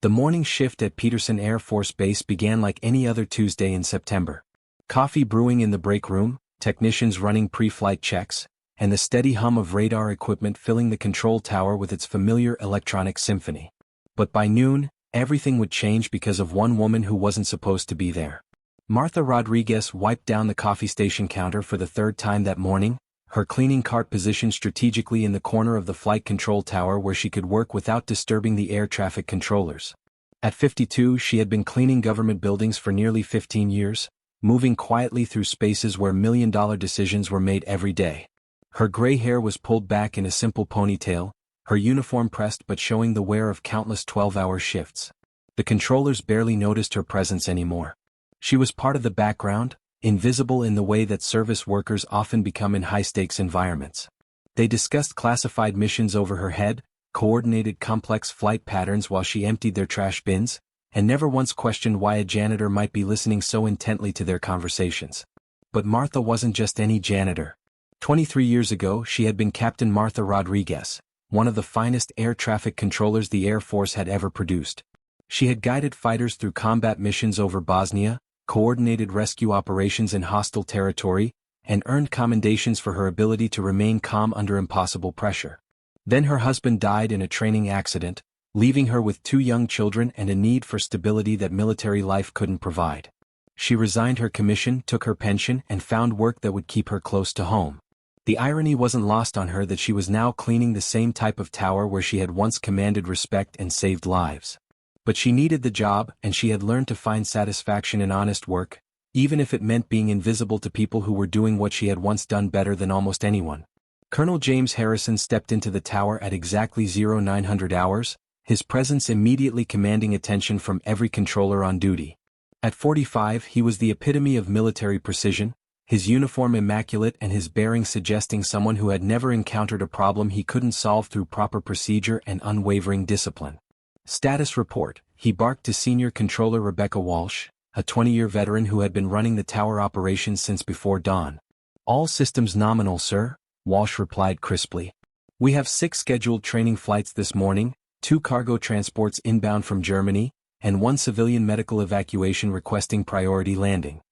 The morning shift at Peterson Air Force Base began like any other Tuesday in September. Coffee brewing in the break room, technicians running pre-flight checks, and the steady hum of radar equipment filling the control tower with its familiar electronic symphony. But by noon, everything would change because of one woman who wasn't supposed to be there. Martha Rodriguez wiped down the coffee station counter for the third time that morning, her cleaning cart positioned strategically in the corner of the flight control tower where she could work without disturbing the air traffic controllers. At 52, she had been cleaning government buildings for nearly 15 years, moving quietly through spaces where million-dollar decisions were made every day. Her gray hair was pulled back in a simple ponytail, her uniform pressed but showing the wear of countless 12-hour shifts. The controllers barely noticed her presence anymore. She was part of the background, invisible in the way that service workers often become in high-stakes environments. They discussed classified missions over her head, coordinated complex flight patterns while she emptied their trash bins, and never once questioned why a janitor might be listening so intently to their conversations. But Martha wasn't just any janitor. 23 years ago, she had been Captain Martha Rodriguez, one of the finest air traffic controllers the Air Force had ever produced. She had guided fighters through combat missions over Bosnia, coordinated rescue operations in hostile territory, and earned commendations for her ability to remain calm under impossible pressure. Then her husband died in a training accident, leaving her with 2 young children and a need for stability that military life couldn't provide. She resigned her commission, took her pension, and found work that would keep her close to home. The irony wasn't lost on her that she was now cleaning the same type of tower where she had once commanded respect and saved lives. But she needed the job, and she had learned to find satisfaction in honest work, even if it meant being invisible to people who were doing what she had once done better than almost anyone. Colonel James Harrison stepped into the tower at exactly 0900 hours, his presence immediately commanding attention from every controller on duty. At 45, he was the epitome of military precision, his uniform immaculate and his bearing suggesting someone who had never encountered a problem he couldn't solve through proper procedure and unwavering discipline. Status report, he barked to Senior Controller Rebecca Walsh, a 20-year veteran who had been running the tower operations since before dawn. All systems nominal, sir, Walsh replied crisply. We have 6 scheduled training flights this morning, 2 cargo transports inbound from Germany, and 1 civilian medical evacuation requesting priority landing.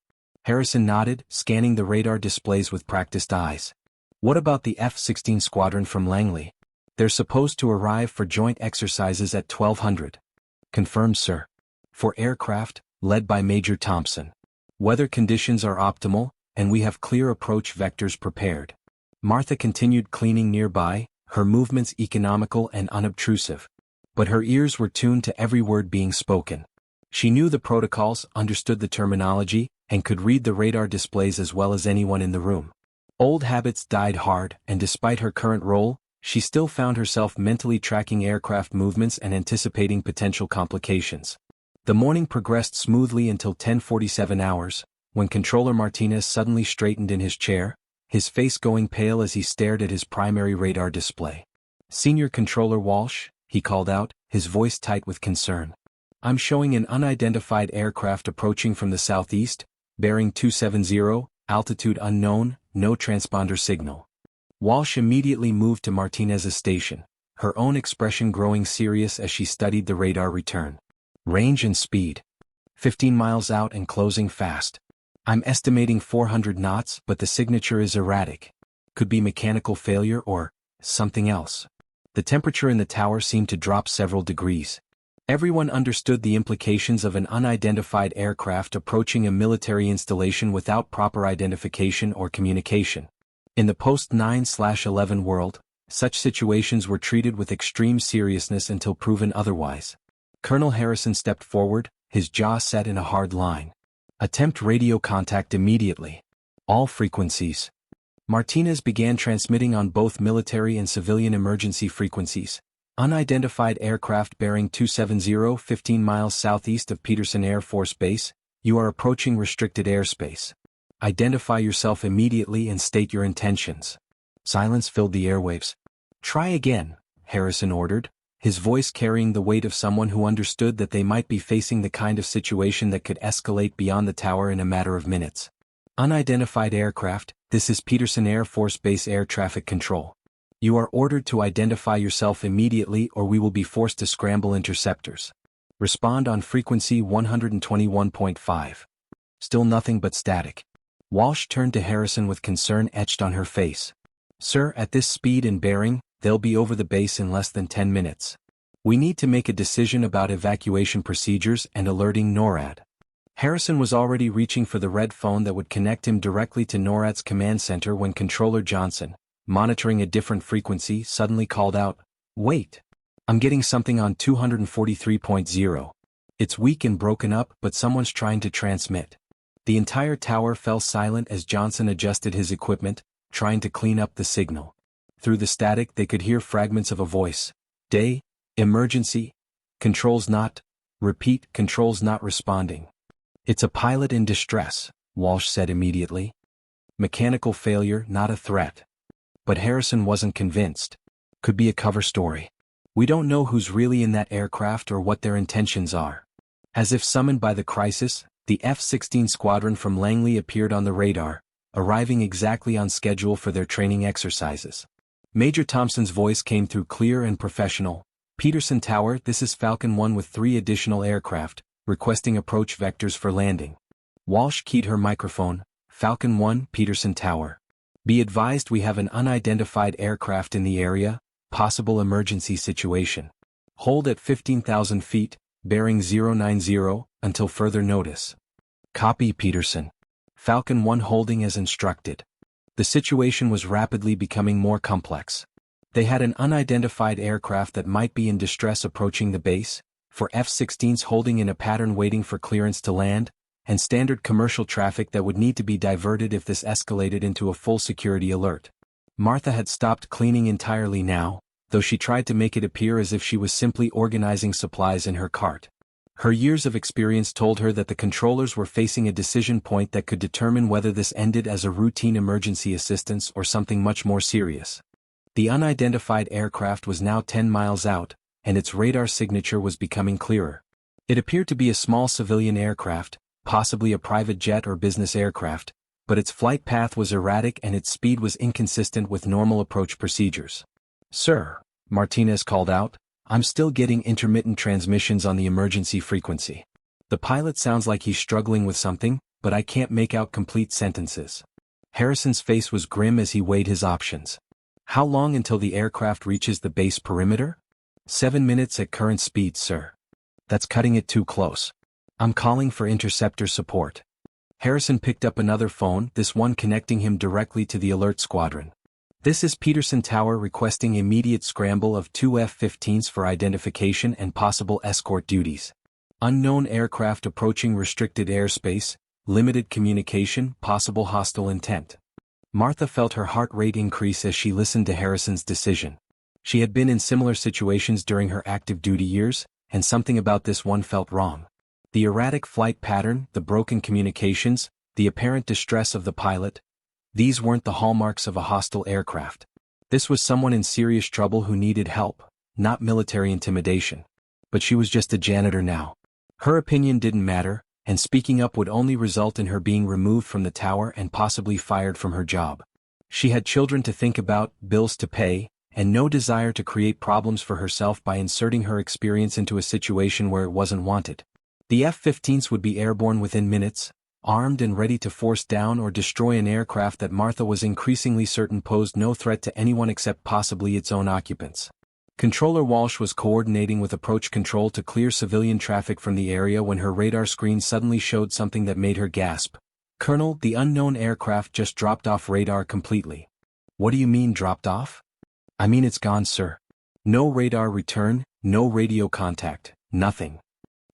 Harrison nodded, scanning the radar displays with practiced eyes. What about the F-16 squadron from Langley? They're supposed to arrive for joint exercises at 1200. Confirmed, sir. For aircraft, led by Major Thompson. Weather conditions are optimal, and we have clear approach vectors prepared. Martha continued cleaning nearby, her movements economical and unobtrusive. But her ears were tuned to every word being spoken. She knew the protocols, understood the terminology, and could read the radar displays as well as anyone in the room. Old habits died hard, and despite her current role, she still found herself mentally tracking aircraft movements and anticipating potential complications. The morning progressed smoothly until 10:47 hours, when Controller Martinez suddenly straightened in his chair, his face going pale as he stared at his primary radar display. Senior Controller Walsh, he called out, his voice tight with concern. I'm showing an unidentified aircraft approaching from the southeast, bearing 270, altitude unknown, no transponder signal. Walsh immediately moved to Martinez's station, her own expression growing serious as she studied the radar return. Range and speed. 15 miles out and closing fast. I'm estimating 400 knots, but the signature is erratic. Could be mechanical failure or something else. The temperature in the tower seemed to drop several degrees. Everyone understood the implications of an unidentified aircraft approaching a military installation without proper identification or communication. In the post-9/11 world, such situations were treated with extreme seriousness until proven otherwise. Colonel Harrison stepped forward, his jaw set in a hard line. Attempt radio contact immediately. All frequencies. Martinez began transmitting on both military and civilian emergency frequencies. Unidentified aircraft bearing 270, 15 miles southeast of Peterson Air Force Base, you are approaching restricted airspace. Identify yourself immediately and state your intentions. Silence filled the airwaves. Try again, Harrison ordered, his voice carrying the weight of someone who understood that they might be facing the kind of situation that could escalate beyond the tower in a matter of minutes. Unidentified aircraft, this is Peterson Air Force Base Air Traffic Control. You are ordered to identify yourself immediately or we will be forced to scramble interceptors. Respond on frequency 121.5. Still nothing but static. Walsh turned to Harrison with concern etched on her face. Sir, at this speed and bearing, they'll be over the base in less than 10 minutes. We need to make a decision about evacuation procedures and alerting NORAD. Harrison was already reaching for the red phone that would connect him directly to NORAD's command center when Controller Johnson, monitoring a different frequency, suddenly called out, "Wait! I'm getting something on 243.0. It's weak and broken up, but someone's trying to transmit." The entire tower fell silent as Johnson adjusted his equipment, trying to clean up the signal. Through the static they could hear fragments of a voice. "Day, emergency, controls not, repeat, controls not responding." "It's a pilot in distress," Walsh said immediately. "Mechanical failure, not a threat." But Harrison wasn't convinced. "Could be a cover story. We don't know who's really in that aircraft or what their intentions are." As if summoned by the crisis, the F-16 squadron from Langley appeared on the radar, arriving exactly on schedule for their training exercises. Major Thompson's voice came through clear and professional. "Peterson Tower, this is Falcon 1 with 3 additional aircraft, requesting approach vectors for landing." Walsh keyed her microphone. "Falcon 1, Peterson Tower. Be advised we have an unidentified aircraft in the area, possible emergency situation. Hold at 15,000 feet, bearing 090, until further notice." "Copy, Peterson." Falcon 1 holding as instructed. The situation was rapidly becoming more complex. They had an unidentified aircraft that might be in distress approaching the base, for F-16s holding in a pattern waiting for clearance to land, and standard commercial traffic that would need to be diverted if this escalated into a full security alert. Martha had stopped cleaning entirely now, though she tried to make it appear as if she was simply organizing supplies in her cart. Her years of experience told her that the controllers were facing a decision point that could determine whether this ended as a routine emergency assistance or something much more serious. The unidentified aircraft was now 10 miles out, and its radar signature was becoming clearer. It appeared to be a small civilian aircraft, possibly a private jet or business aircraft, but its flight path was erratic and its speed was inconsistent with normal approach procedures. "Sir," Martinez called out, "I'm still getting intermittent transmissions on the emergency frequency. The pilot sounds like he's struggling with something, but I can't make out complete sentences." Harrison's face was grim as he weighed his options. "How long until the aircraft reaches the base perimeter?" 7 minutes at current speed, sir." "That's cutting it too close. I'm calling for interceptor support." Harrison picked up another phone, this one connecting him directly to the alert squadron. "This is Peterson Tower requesting immediate scramble of 2 F-15s for identification and possible escort duties. Unknown aircraft approaching restricted airspace, limited communication, possible hostile intent." Martha felt her heart rate increase as she listened to Harrison's decision. She had been in similar situations during her active duty years, and something about this one felt wrong. The erratic flight pattern, the broken communications, the apparent distress of the pilot, these weren't the hallmarks of a hostile aircraft. This was someone in serious trouble who needed help, not military intimidation. But she was just a janitor now. Her opinion didn't matter, and speaking up would only result in her being removed from the tower and possibly fired from her job. She had children to think about, bills to pay, and no desire to create problems for herself by inserting her experience into a situation where it wasn't wanted. The F-15s would be airborne within minutes, armed and ready to force down or destroy an aircraft that Martha was increasingly certain posed no threat to anyone except possibly its own occupants. Controller Walsh was coordinating with approach control to clear civilian traffic from the area when her radar screen suddenly showed something that made her gasp. "Colonel, the unknown aircraft just dropped off radar completely." "What do you mean dropped off?" "I mean it's gone, sir. No radar return, no radio contact, nothing."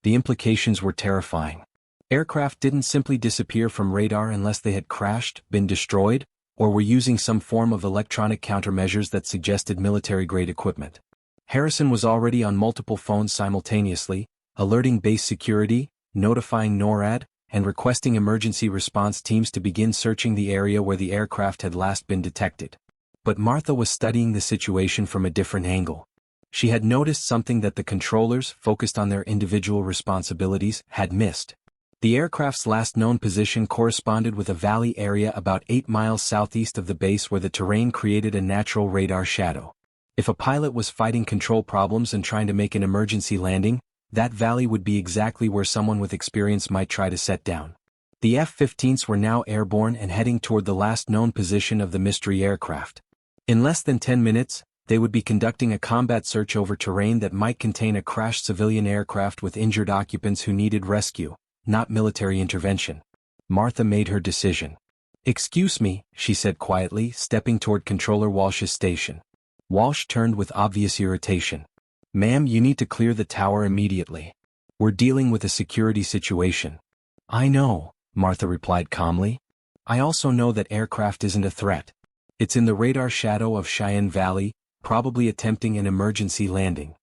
The implications were terrifying. Aircraft didn't simply disappear from radar unless they had crashed, been destroyed, or were using some form of electronic countermeasures that suggested military-grade equipment. Harrison was already on multiple phones simultaneously, alerting base security, notifying NORAD, and requesting emergency response teams to begin searching the area where the aircraft had last been detected. But Martha was studying the situation from a different angle. She had noticed something that the controllers, focused on their individual responsibilities, had missed. The aircraft's last known position corresponded with a valley area about 8 miles southeast of the base where the terrain created a natural radar shadow. If a pilot was fighting control problems and trying to make an emergency landing, That valley would be exactly where someone with experience might try to set down. The F-15s were now airborne and heading toward the last known position of the mystery aircraft. In less than 10 minutes, they would be conducting a combat search over terrain that might contain a crashed civilian aircraft with injured occupants who needed rescue, not military intervention. Martha made her decision. "Excuse me," she said quietly, stepping toward Controller Walsh's station. Walsh turned with obvious irritation. "Ma'am, you need to clear the tower immediately. We're dealing with a security situation." "I know," Martha replied calmly. "I also know that aircraft isn't a threat. It's in the radar shadow of Cheyenne Valley, probably attempting an emergency landing."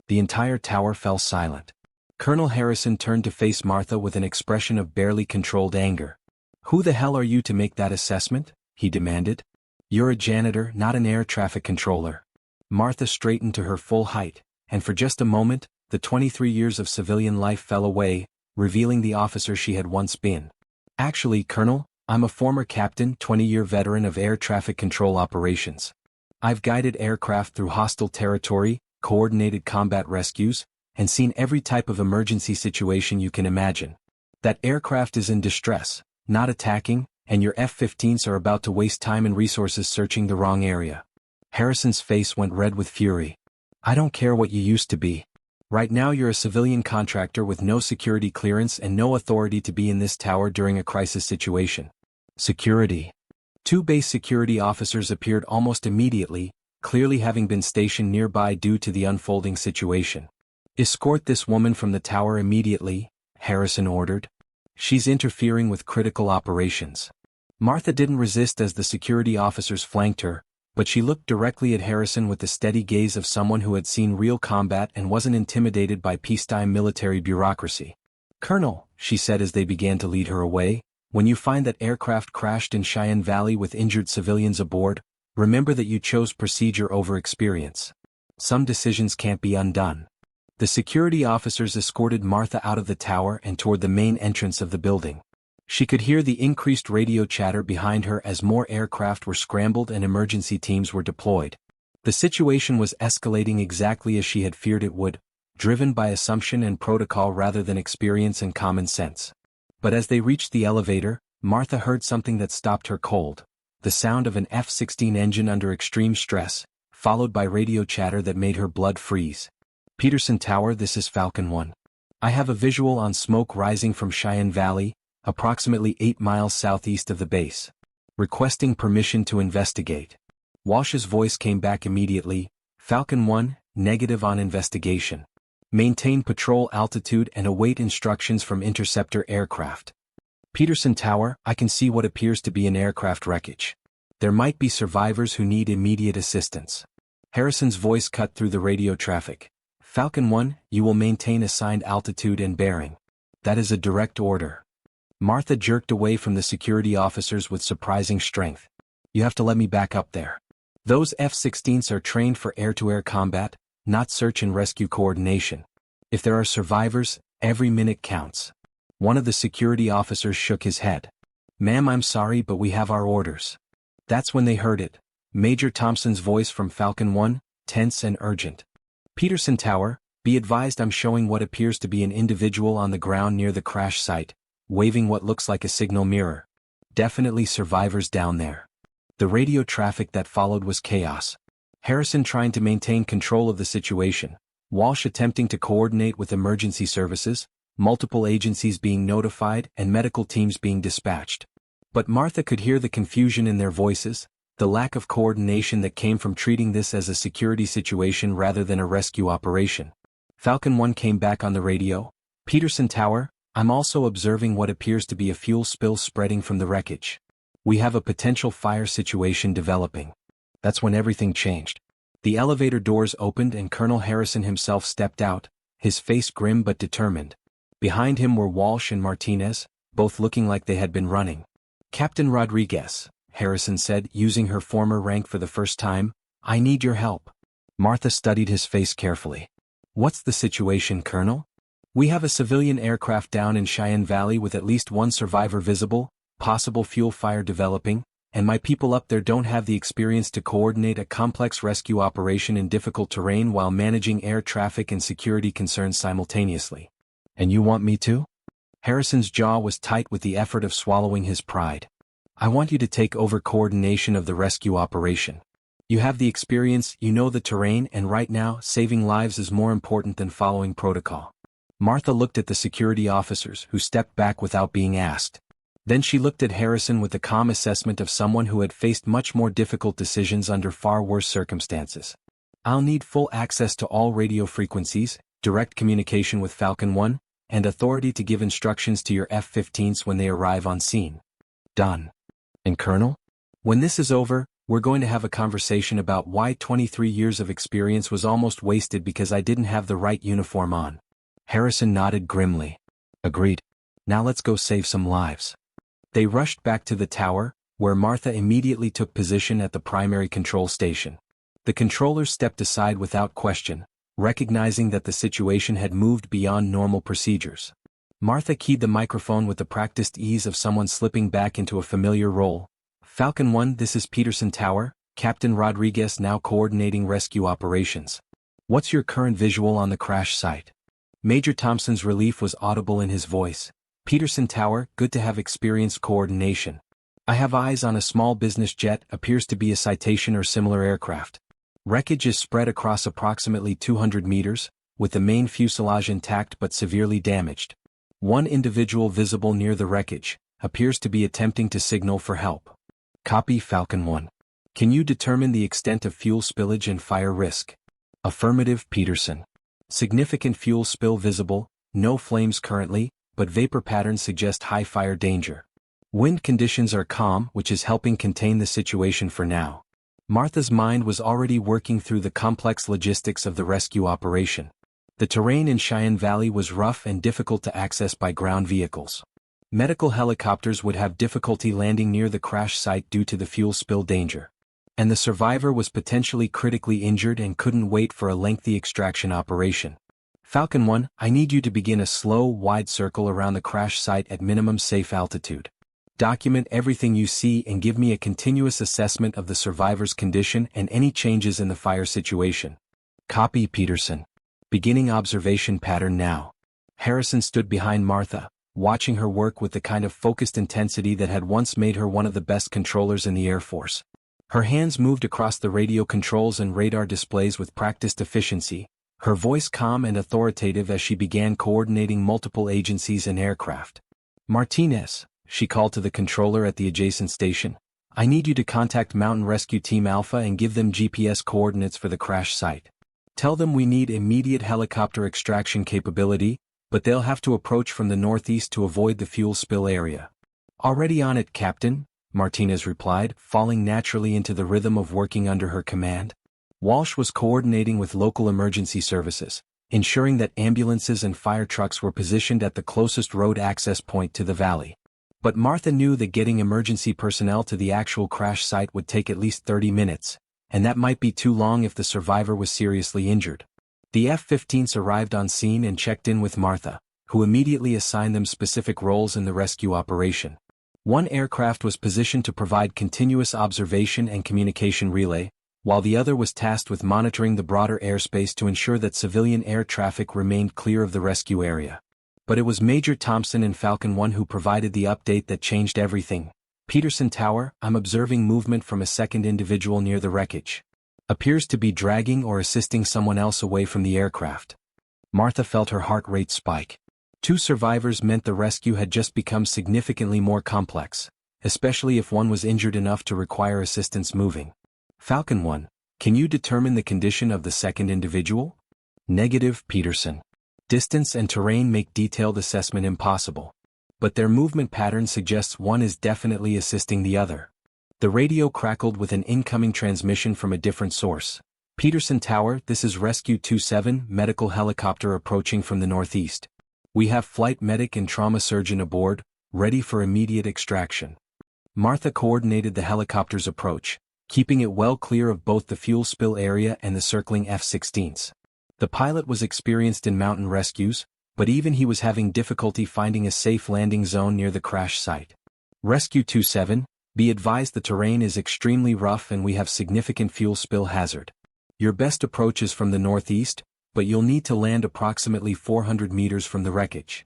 The entire tower fell silent. Colonel Harrison turned to face Martha with an expression of barely controlled anger. "Who the hell are you to make that assessment?" he demanded. "You're a janitor, not an air traffic controller." Martha straightened to her full height, and for just a moment, the 23 years of civilian life fell away, revealing the officer she had once been. "Actually, Colonel, I'm a former captain, 20-year veteran of air traffic control operations. I've guided aircraft through hostile territory, coordinated combat rescues, and seen every type of emergency situation you can imagine. That aircraft is in distress, not attacking, and your F-15s are about to waste time and resources searching the wrong area." Harrison's face went red with fury. "I don't care what you used to be. Right now you're a civilian contractor with no security clearance and no authority to be in this tower during a crisis situation." Security. Two base security officers appeared almost immediately, clearly having been stationed nearby due to the unfolding situation. "Escort this woman from the tower immediately," Harrison ordered. "She's interfering with critical operations." Martha didn't resist as the security officers flanked her, but she looked directly at Harrison with the steady gaze of someone who had seen real combat and wasn't intimidated by peacetime military bureaucracy. "Colonel," she said as they began to lead her away, "when you find that aircraft crashed in Cheyenne Valley with injured civilians aboard, remember that you chose procedure over experience. Some decisions can't be undone." The security officers escorted Martha out of the tower and toward the main entrance of the building. She could hear the increased radio chatter behind her as more aircraft were scrambled and emergency teams were deployed. The situation was escalating exactly as she had feared it would, driven by assumption and protocol rather than experience and common sense. But as they reached the elevator, Martha heard something that stopped her cold: the sound of an F-16 engine under extreme stress, followed by radio chatter that made her blood freeze. "Peterson Tower, this is Falcon 1. I have a visual on smoke rising from Cheyenne Valley, approximately 8 miles southeast of the base. Requesting permission to investigate." Walsh's voice came back immediately. "Falcon 1, negative on investigation. Maintain patrol altitude and await instructions from interceptor aircraft." "Peterson Tower, I can see what appears to be an aircraft wreckage. There might be survivors who need immediate assistance." Harrison's voice cut through the radio traffic. "Falcon 1, you will maintain assigned altitude and bearing. That is a direct order." Martha jerked away from the security officers with surprising strength. "You have to let me back up there. Those F-16s are trained for air-to-air combat, not search and rescue coordination. If there are survivors, every minute counts." One of the security officers shook his head. "Ma'am, I'm sorry, but we have our orders." That's when they heard it. Major Thompson's voice from Falcon 1, tense and urgent. "Peterson Tower, be advised I'm showing what appears to be an individual on the ground near the crash site, waving what looks like a signal mirror. Definitely survivors down there." The radio traffic that followed was chaos. Harrison trying to maintain control of the situation, Walsh attempting to coordinate with emergency services, multiple agencies being notified and medical teams being dispatched. But Martha could hear the confusion in their voices, the lack of coordination that came from treating this as a security situation rather than a rescue operation. Falcon 1 came back on the radio. "Peterson Tower, I'm also observing what appears to be a fuel spill spreading from the wreckage. We have a potential fire situation developing." That's when everything changed. The elevator doors opened and Colonel Harrison himself stepped out, his face grim but determined. Behind him were Walsh and Martinez, both looking like they had been running. "Captain Rodriguez," Harrison said, using her former rank for the first time, "I need your help." Martha studied his face carefully. "What's the situation, Colonel?" "We have a civilian aircraft down in Cheyenne Valley with at least one survivor visible, possible fuel fire developing, and my people up there don't have the experience to coordinate a complex rescue operation in difficult terrain while managing air traffic and security concerns simultaneously. And you want me to? Harrison's jaw was tight with the effort of swallowing his pride. I want you to take over coordination of the rescue operation. You have the experience, you know the terrain, and right now, saving lives is more important than following protocol. Martha looked at the security officers, who stepped back without being asked. Then she looked at Harrison with the calm assessment of someone who had faced much more difficult decisions under far worse circumstances. I'll need full access to all radio frequencies, direct communication with Falcon 1, and authority to give instructions to your F-15s when they arrive on scene. Done. And Colonel? When this is over, we're going to have a conversation about why 23 years of experience was almost wasted because I didn't have the right uniform on. Harrison nodded grimly. Agreed. Now let's go save some lives. They rushed back to the tower, where Martha immediately took position at the primary control station. The controllers stepped aside without question, recognizing that the situation had moved beyond normal procedures. Martha keyed the microphone with the practiced ease of someone slipping back into a familiar role. Falcon 1, this is Peterson Tower, Captain Rodriguez now coordinating rescue operations. What's your current visual on the crash site? Major Thompson's relief was audible in his voice. Peterson Tower, good to have experienced coordination. I have eyes on a small business jet, appears to be a Citation or similar aircraft. Wreckage is spread across approximately 200 meters, with the main fuselage intact but severely damaged. One individual visible near the wreckage, appears to be attempting to signal for help. Copy Falcon 1. Can you determine the extent of fuel spillage and fire risk? Affirmative Peterson. Significant fuel spill visible, no flames currently, but vapor patterns suggest high fire danger. Wind conditions are calm, which is helping contain the situation for now. Martha's mind was already working through the complex logistics of the rescue operation. The terrain in Cheyenne Valley was rough and difficult to access by ground vehicles. Medical helicopters would have difficulty landing near the crash site due to the fuel spill danger. And the survivor was potentially critically injured and couldn't wait for a lengthy extraction operation. Falcon 1, I need you to begin a slow, wide circle around the crash site at minimum safe altitude. Document everything you see and give me a continuous assessment of the survivor's condition and any changes in the fire situation. Copy Peterson. Beginning observation pattern now. Harrison stood behind Martha, watching her work with the kind of focused intensity that had once made her one of the best controllers in the Air Force. Her hands moved across the radio controls and radar displays with practiced efficiency, her voice calm and authoritative as she began coordinating multiple agencies and aircraft. Martinez, she called to the controller at the adjacent station, I need you to contact Mountain Rescue Team Alpha and give them GPS coordinates for the crash site. Tell them we need immediate helicopter extraction capability, but they'll have to approach from the northeast to avoid the fuel spill area. Already on it, Captain, Martinez replied, falling naturally into the rhythm of working under her command. Walsh was coordinating with local emergency services, ensuring that ambulances and fire trucks were positioned at the closest road access point to the valley. But Martha knew that getting emergency personnel to the actual crash site would take at least 30 minutes, and that might be too long if the survivor was seriously injured. The F-15s arrived on scene and checked in with Martha, who immediately assigned them specific roles in the rescue operation. One aircraft was positioned to provide continuous observation and communication relay, while the other was tasked with monitoring the broader airspace to ensure that civilian air traffic remained clear of the rescue area. But it was Major Thompson and Falcon 1 who provided the update that changed everything. Peterson Tower, I'm observing movement from a second individual near the wreckage. Appears to be dragging or assisting someone else away from the aircraft. Martha felt her heart rate spike. 2 survivors meant the rescue had just become significantly more complex, especially if one was injured enough to require assistance moving. Falcon 1, can you determine the condition of the second individual? Negative, Peterson. Distance and terrain make detailed assessment impossible. But their movement pattern suggests one is definitely assisting the other. The radio crackled with an incoming transmission from a different source. Peterson Tower, this is Rescue 27, medical helicopter approaching from the northeast. We have flight medic and trauma surgeon aboard, ready for immediate extraction. Martha coordinated the helicopter's approach, keeping it well clear of both the fuel spill area and the circling F-16s. The pilot was experienced in mountain rescues, but even he was having difficulty finding a safe landing zone near the crash site. Rescue 27, Be advised the terrain is extremely rough and we have significant fuel spill hazard. Your best approach is from the northeast, but you'll need to land approximately 400 meters from the wreckage.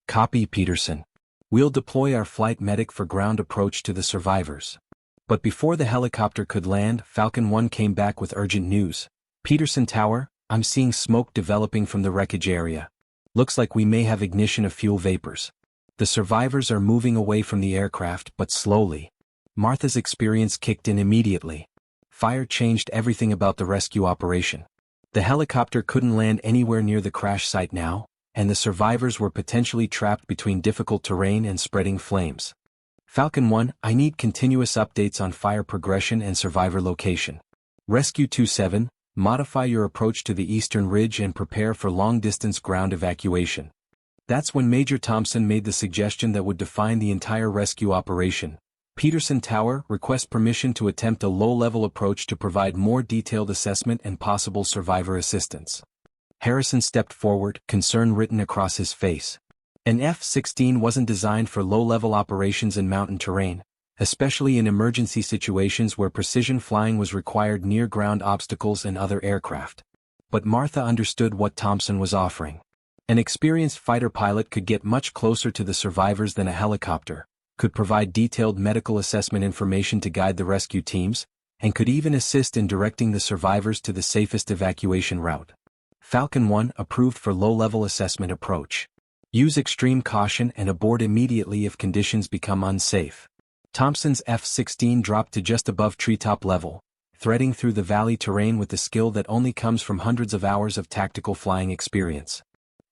Copy, Peterson. We'll deploy our flight medic for ground approach to the survivors. But before the helicopter could land, Falcon 1 came back with urgent news. Peterson Tower, I'm seeing smoke developing from the wreckage area. Looks like we may have ignition of fuel vapors. The survivors are moving away from the aircraft, but slowly. Martha's experience kicked in immediately. Fire changed everything about the rescue operation. The helicopter couldn't land anywhere near the crash site now, and the survivors were potentially trapped between difficult terrain and spreading flames. Falcon 1, I need continuous updates on fire progression and survivor location. Rescue 27, modify your approach to the eastern ridge and prepare for long-distance ground evacuation. That's when Major Thompson made the suggestion that would define the entire rescue operation. Peterson Tower, request permission to attempt a low-level approach to provide more detailed assessment and possible survivor assistance. Harrison stepped forward, concern written across his face. An F-16 wasn't designed for low-level operations in mountain terrain, especially in emergency situations where precision flying was required near ground obstacles and other aircraft. But Martha understood what Thompson was offering. An experienced fighter pilot could get much closer to the survivors than a helicopter, could provide detailed medical assessment information to guide the rescue teams, and could even assist in directing the survivors to the safest evacuation route. Falcon 1 approved for low-level assessment approach. Use extreme caution and abort immediately if conditions become unsafe. Thompson's F-16 dropped to just above treetop level, threading through the valley terrain with the skill that only comes from hundreds of hours of tactical flying experience.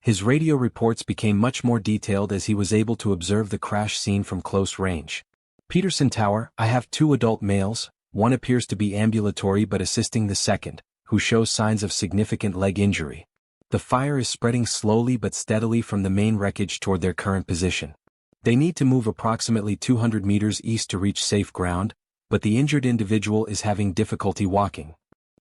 His radio reports became much more detailed as he was able to observe the crash scene from close range. Peterson Tower, I have 2 adult males, one appears to be ambulatory but assisting the second, who shows signs of significant leg injury. The fire is spreading slowly but steadily from the main wreckage toward their current position. They need to move approximately 200 meters east to reach safe ground, but the injured individual is having difficulty walking.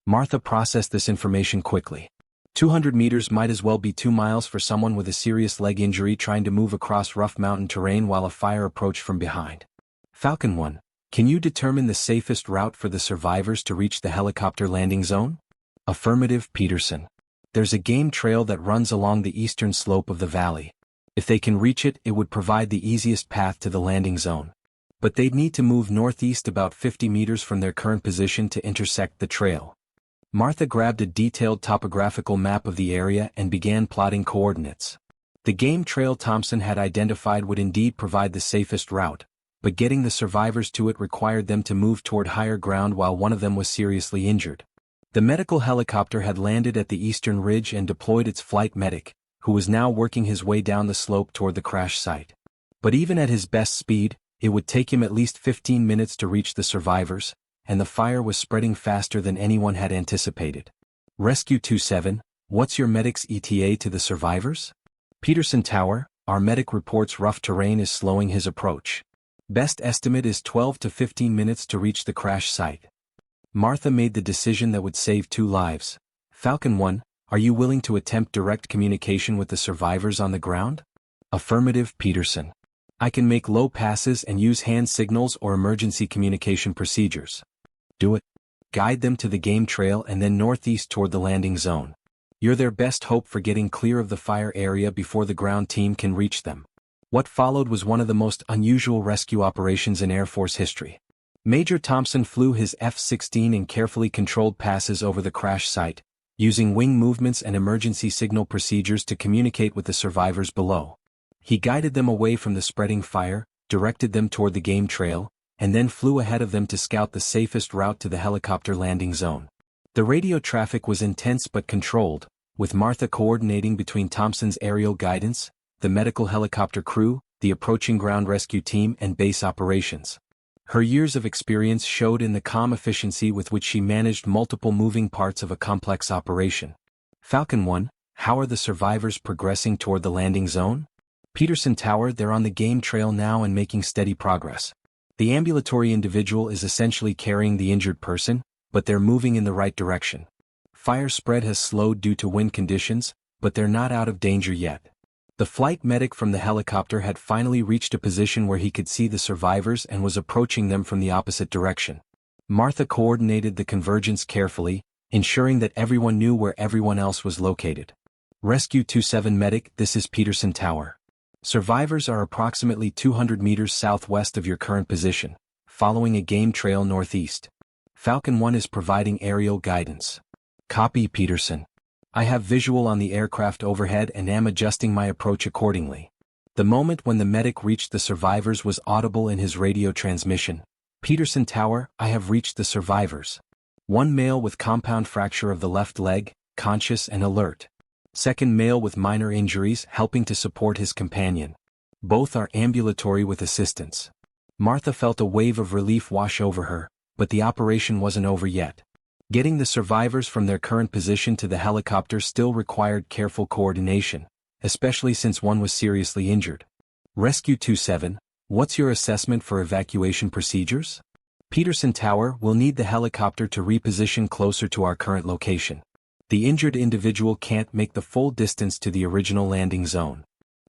Martha processed this information quickly. 200 meters might as well be 2 miles for someone with a serious leg injury trying to move across rough mountain terrain while a fire approached from behind. Falcon 1, can you determine the safest route for the survivors to reach the helicopter landing zone? Affirmative, Peterson. There's a game trail that runs along the eastern slope of the valley. If they can reach it, it would provide the easiest path to the landing zone. But they'd need to move northeast about 50 meters from their current position to intersect the trail. Martha grabbed a detailed topographical map of the area and began plotting coordinates. The game trail Thompson had identified would indeed provide the safest route, but getting the survivors to it required them to move toward higher ground while one of them was seriously injured. The medical helicopter had landed at the eastern ridge and deployed its flight medic, who was now working his way down the slope toward the crash site. But even at his best speed, it would take him at least 15 minutes to reach the survivors, and the fire was spreading faster than anyone had anticipated. Rescue 27, what's your medic's ETA to the survivors? Peterson Tower, our medic reports rough terrain is slowing his approach. Best estimate is 12 to 15 minutes to reach the crash site. Martha made the decision that would save 2 lives. Falcon 1, are you willing to attempt direct communication with the survivors on the ground? Affirmative, Peterson. I can make low passes and use hand signals or emergency communication procedures. Do it. Guide them to the game trail and then northeast toward the landing zone. You're their best hope for getting clear of the fire area before the ground team can reach them. What followed was one of the most unusual rescue operations in Air Force history. Major Thompson flew his F-16 in carefully controlled passes over the crash site, using wing movements and emergency signal procedures to communicate with the survivors below. He guided them away from the spreading fire, directed them toward the game trail, and then flew ahead of them to scout the safest route to the helicopter landing zone. The radio traffic was intense but controlled, with Martha coordinating between Thompson's aerial guidance, the medical helicopter crew, the approaching ground rescue team and base operations. Her years of experience showed in the calm efficiency with which she managed multiple moving parts of a complex operation. Falcon 1, how are the survivors progressing toward the landing zone? Peterson Tower, they're on the game trail now and making steady progress. The ambulatory individual is essentially carrying the injured person, but they're moving in the right direction. Fire spread has slowed due to wind conditions, but they're not out of danger yet. The flight medic from the helicopter had finally reached a position where he could see the survivors and was approaching them from the opposite direction. Martha coordinated the convergence carefully, ensuring that everyone knew where everyone else was located. Rescue 27 medic, this is Peterson Tower. Survivors are approximately 200 meters southwest of your current position, following a game trail northeast. Falcon 1 is providing aerial guidance. Copy, Peterson. I have visual on the aircraft overhead and am adjusting my approach accordingly. The moment when the medic reached the survivors was audible in his radio transmission. Peterson Tower, I have reached the survivors. One male with compound fracture of the left leg, conscious and alert. Second male with minor injuries, helping to support his companion. Both are ambulatory with assistance. Martha felt a wave of relief wash over her, but the operation wasn't over yet. Getting the survivors from their current position to the helicopter still required careful coordination, especially since one was seriously injured. Rescue 27, what's your assessment for evacuation procedures? Peterson Tower will need the helicopter to reposition closer to our current location. The injured individual can't make the full distance to the original landing zone.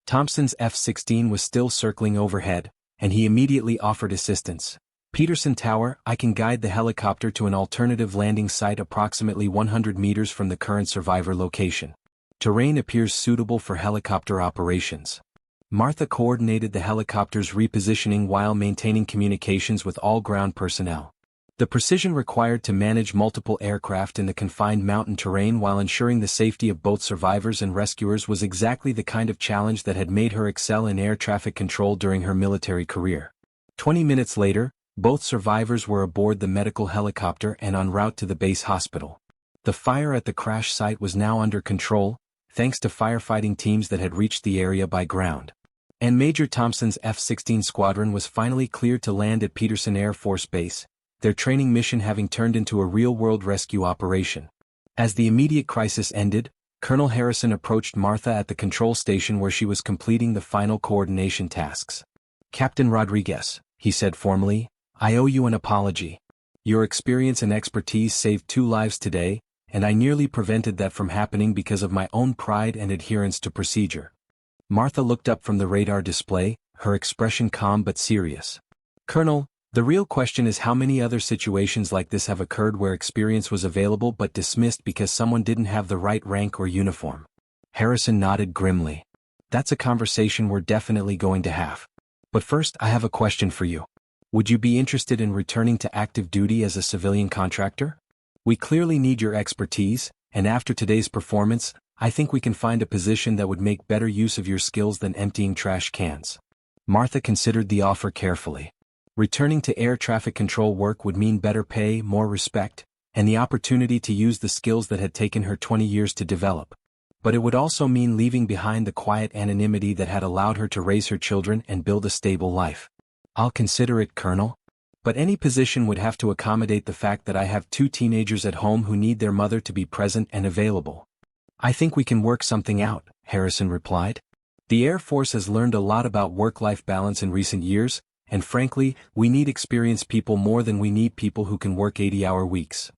Thompson's F-16 was still circling overhead, and he immediately offered assistance. Peterson Tower, I can guide the helicopter to an alternative landing site approximately 100 meters from the current survivor location. Terrain appears suitable for helicopter operations. Martha coordinated the helicopter's repositioning while maintaining communications with all ground personnel. The precision required to manage multiple aircraft in the confined mountain terrain while ensuring the safety of both survivors and rescuers was exactly the kind of challenge that had made her excel in air traffic control during her military career. 20 minutes later, both survivors were aboard the medical helicopter and en route to the base hospital. The fire at the crash site was now under control, thanks to firefighting teams that had reached the area by ground. And Major Thompson's F-16 squadron was finally cleared to land at Peterson Air Force Base, their training mission having turned into a real-world rescue operation. As the immediate crisis ended, Colonel Harrison approached Martha at the control station where she was completing the final coordination tasks. Captain Rodriguez, he said formally, I owe you an apology. Your experience and expertise saved 2 lives today, and I nearly prevented that from happening because of my own pride and adherence to procedure. Martha looked up from the radar display, her expression calm but serious. Colonel, the real question is how many other situations like this have occurred where experience was available but dismissed because someone didn't have the right rank or uniform. Harrison nodded grimly. That's a conversation we're definitely going to have. But first, I have a question for you. Would you be interested in returning to active duty as a civilian contractor? We clearly need your expertise, and after today's performance, I think we can find a position that would make better use of your skills than emptying trash cans. Martha considered the offer carefully. Returning to air traffic control work would mean better pay, more respect, and the opportunity to use the skills that had taken her 20 years to develop. But it would also mean leaving behind the quiet anonymity that had allowed her to raise her children and build a stable life. I'll consider it, Colonel. But any position would have to accommodate the fact that I have 2 teenagers at home who need their mother to be present and available. I think we can work something out, Harrison replied. The Air Force has learned a lot about work-life balance in recent years, and frankly, we need experienced people more than we need people who can work 80-hour weeks.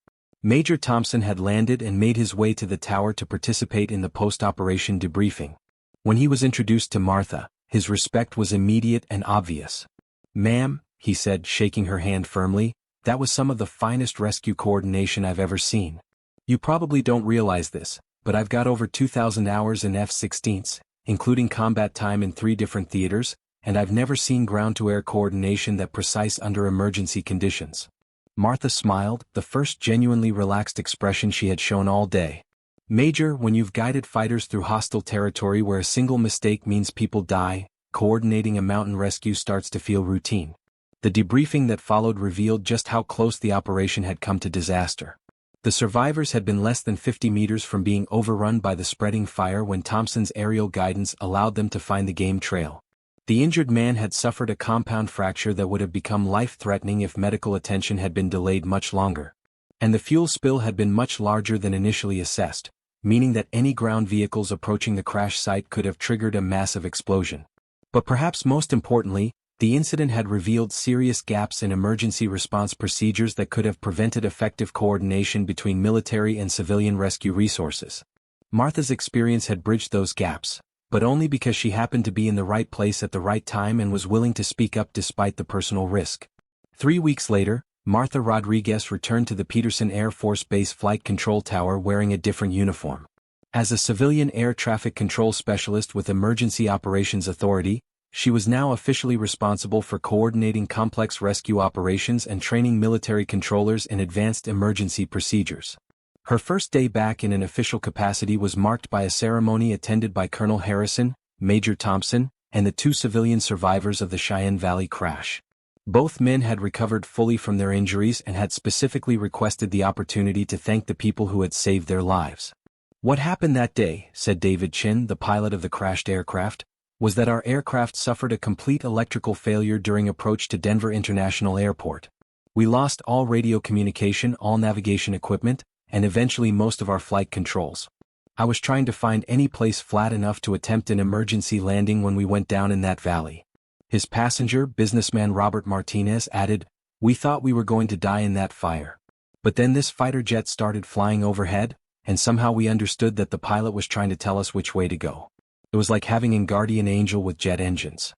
Major Thompson had landed and made his way to the tower to participate in the post-operation debriefing. When he was introduced to Martha, his respect was immediate and obvious. Ma'am, he said, shaking her hand firmly, that was some of the finest rescue coordination I've ever seen. You probably don't realize this, but I've got over 2,000 hours in F-16s, including combat time in 3 different theaters, and I've never seen ground-to-air coordination that precise under emergency conditions. Martha smiled, the first genuinely relaxed expression she had shown all day. Major, when you've guided fighters through hostile territory where a single mistake means people die, coordinating a mountain rescue starts to feel routine. The debriefing that followed revealed just how close the operation had come to disaster. The survivors had been less than 50 meters from being overrun by the spreading fire when Thompson's aerial guidance allowed them to find the game trail. The injured man had suffered a compound fracture that would have become life-threatening if medical attention had been delayed much longer. And the fuel spill had been much larger than initially assessed, meaning that any ground vehicles approaching the crash site could have triggered a massive explosion. But perhaps most importantly, the incident had revealed serious gaps in emergency response procedures that could have prevented effective coordination between military and civilian rescue resources. Martha's experience had bridged those gaps, but only because she happened to be in the right place at the right time and was willing to speak up despite the personal risk. 3 weeks later, Martha Rodriguez returned to the Peterson Air Force Base Flight Control Tower wearing a different uniform. As a civilian air traffic control specialist with Emergency Operations Authority, she was now officially responsible for coordinating complex rescue operations and training military controllers in advanced emergency procedures. Her first day back in an official capacity was marked by a ceremony attended by Colonel Harrison, Major Thompson, and the 2 civilian survivors of the Cheyenne Valley crash. Both men had recovered fully from their injuries and had specifically requested the opportunity to thank the people who had saved their lives. "What happened that day," said David Chin, the pilot of the crashed aircraft, "was that our aircraft suffered a complete electrical failure during approach to Denver International Airport. We lost all radio communication, all navigation equipment, and eventually most of our flight controls. I was trying to find any place flat enough to attempt an emergency landing when we went down in that valley." His passenger, businessman Robert Martinez, added, "We thought we were going to die in that fire. But then this fighter jet started flying overhead, and somehow we understood that the pilot was trying to tell us which way to go. It was like having a guardian angel with jet engines."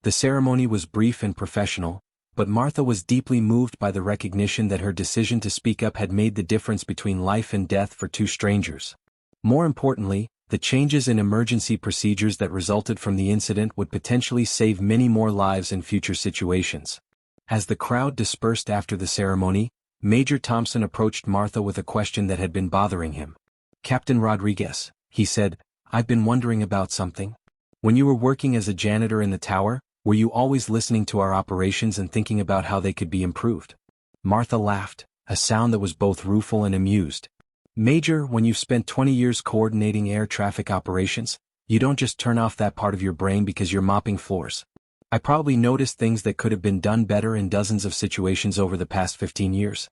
The ceremony was brief and professional, but Martha was deeply moved by the recognition that her decision to speak up had made the difference between life and death for 2 strangers. More importantly, the changes in emergency procedures that resulted from the incident would potentially save many more lives in future situations. As the crowd dispersed after the ceremony, Major Thompson approached Martha with a question that had been bothering him. "Captain Rodriguez," he said, "I've been wondering about something. When you were working as a janitor in the tower, were you always listening to our operations and thinking about how they could be improved?" Martha laughed, a sound that was both rueful and amused. "Major, when you've spent 20 years coordinating air traffic operations, you don't just turn off that part of your brain because you're mopping floors. I probably noticed things that could have been done better in dozens of situations over the past 15 years.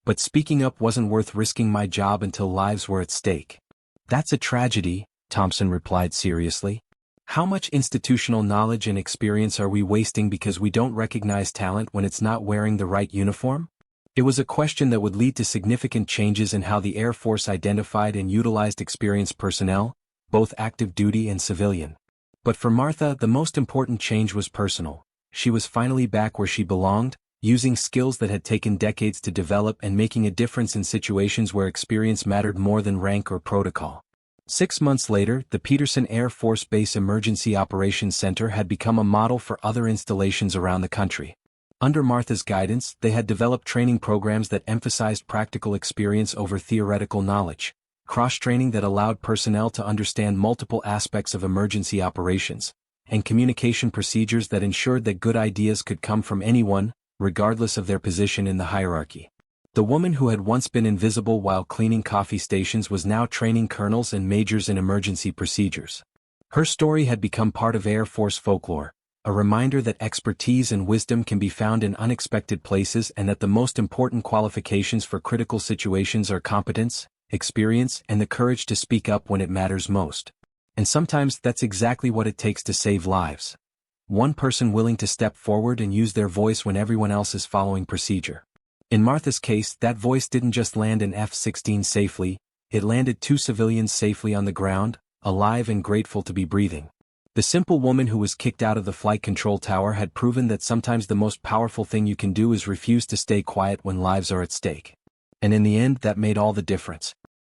But speaking up wasn't worth risking my job until lives were at stake." "That's a tragedy," Thompson replied seriously. "How much institutional knowledge and experience are we wasting because we don't recognize talent when it's not wearing the right uniform?" It was a question that would lead to significant changes in how the Air Force identified and utilized experienced personnel, both active duty and civilian. But for Martha, the most important change was personal. She was finally back where she belonged, using skills that had taken decades to develop and making a difference in situations where experience mattered more than rank or protocol. 6 months later, the Peterson Air Force Base Emergency Operations Center had become a model for other installations around the country. Under Martha's guidance, they had developed training programs that emphasized practical experience over theoretical knowledge, cross-training that allowed personnel to understand multiple aspects of emergency operations, and communication procedures that ensured that good ideas could come from anyone, regardless of their position in the hierarchy. The woman who had once been invisible while cleaning coffee stations was now training colonels and majors in emergency procedures. Her story had become part of Air Force folklore, a reminder that expertise and wisdom can be found in unexpected places and that the most important qualifications for critical situations are competence, experience, and the courage to speak up when it matters most. And sometimes that's exactly what it takes to save lives. One person willing to step forward and use their voice when everyone else is following procedure. In Martha's case, that voice didn't just land an F-16 safely, it landed 2 civilians safely on the ground, alive and grateful to be breathing. The simple woman who was kicked out of the flight control tower had proven that sometimes the most powerful thing you can do is refuse to stay quiet when lives are at stake. And in the end, that made all the difference.